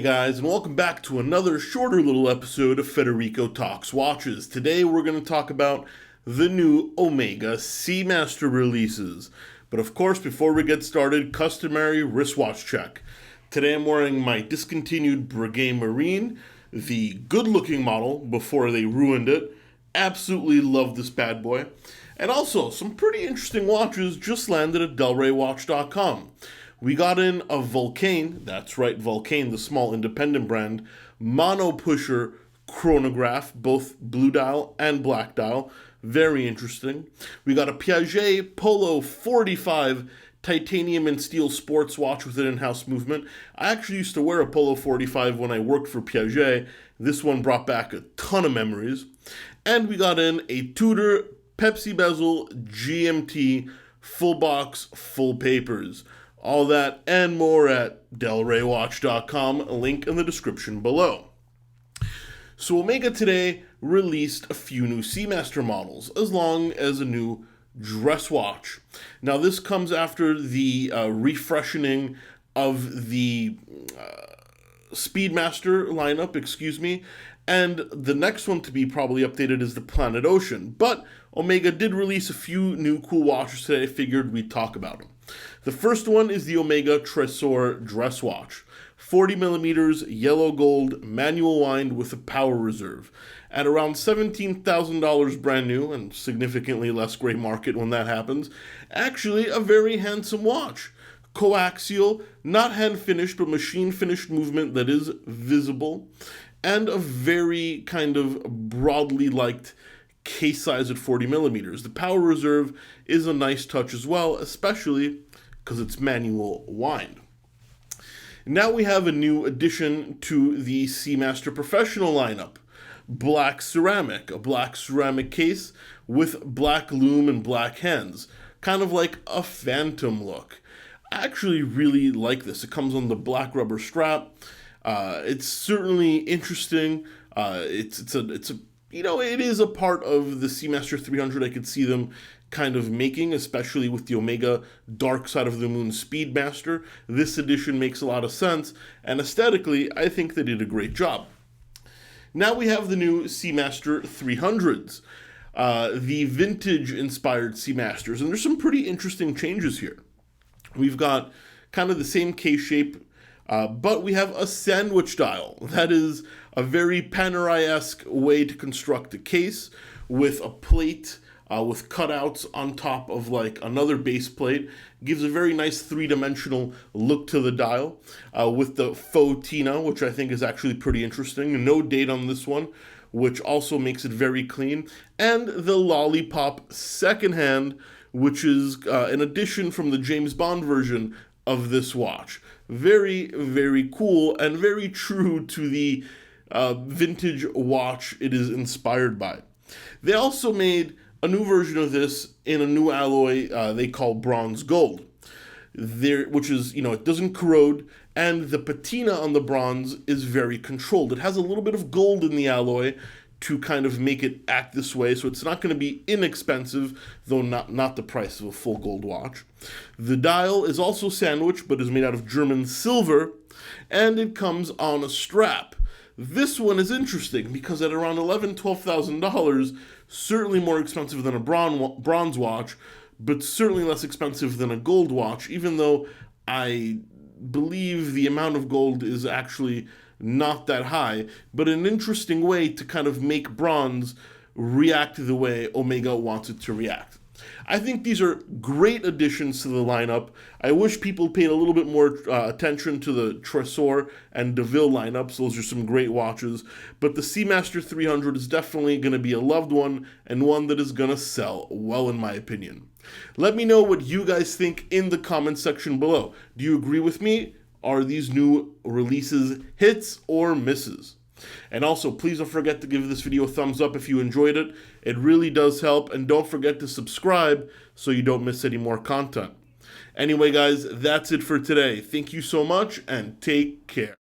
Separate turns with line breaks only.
guys, and welcome back to another shorter little episode of Federico Talks Watches. Today we're going to talk about the new Omega Seamaster releases. But of course, before we get started, customary wristwatch check. Today I'm wearing my discontinued Breguet Marine, the good-looking model before they ruined it. Absolutely love this bad boy. And also, some pretty interesting watches just landed at delraywatch.com. We got in a Vulcain, that's right, Vulcain, the small independent brand, mono pusher chronograph, both blue dial and black dial. Very interesting. We got a Piaget Polo 45 titanium and steel sports watch with an in-house movement. I actually used to wear a Polo 45 when I worked for Piaget. This one brought back a ton of memories. And we got in a Tudor Pepsi bezel GMT full box, full papers. All that and more at delraywatch.com, a link in the description below. So Omega today released a few new Seamaster models, as long as a new dress watch. Now this comes after the refreshening of the Speedmaster lineup, and the next one to be probably updated is the Planet Ocean. But Omega did release a few new cool watches today. I figured we'd talk about them. The first one is the Omega Tresor dress watch. 40mm yellow gold manual wind with a power reserve. At around $17,000 brand new, and significantly less gray market when that happens. Actually a very handsome watch. Coaxial, not hand finished, but machine finished movement that is visible. And a very kind of broadly liked case size at 40mm. The power reserve is a nice touch as well, especially because it's manual wind. Now we have a new addition to the Seamaster Professional lineup. Black ceramic, a black ceramic case with black lume and black hands. Kind of like a phantom look. I actually really like this. It comes on the black rubber strap. It's certainly interesting. It is a part of the Seamaster 300 I could see them kind of making, especially with the Omega Dark Side of the Moon Speedmaster. This edition makes a lot of sense, and aesthetically, I think they did a great job. Now we have the new Seamaster 300s, the vintage-inspired Seamasters, and there's some pretty interesting changes here. We've got kind of the same case shape, but we have a sandwich dial. That is a very Panerai-esque way to construct a case with a plate with cutouts on top of like another base plate. Gives a very nice three-dimensional look to the dial with the faux Tina, which I think is actually pretty interesting. No date on this one, which also makes it very clean. And the Lollipop second hand, which is an addition from the James Bond version of this watch. Very, very cool and very true to the vintage watch it is inspired by. They also made a new version of this in a new alloy they call bronze gold, which is, it doesn't corrode, and the patina on the bronze is very controlled. It has a little bit of gold in the alloy to kind of make it act this way, so it's not going to be inexpensive, though not the price of a full gold watch. The dial is also sandwiched, but is made out of German silver, and it comes on a strap. This one is interesting because at around $11,000, $12,000, certainly more expensive than a bronze watch, but certainly less expensive than a gold watch, even though I believe the amount of gold is actually not that high, but an interesting way to kind of make bronze react the way Omega wants it to react. I think these are great additions to the lineup. I wish people paid a little bit more attention to the Tresor and DeVille lineups. Those are some great watches. But the Seamaster 300 is definitely going to be a loved one and one that is going to sell well, in my opinion. Let me know what you guys think in the comment section below. Do you agree with me? Are these new releases hits or misses? And also, please don't forget to give this video a thumbs up if you enjoyed it. It really does help. And don't forget to subscribe so you don't miss any more content. Anyway, guys, that's it for today. Thank you so much and take care.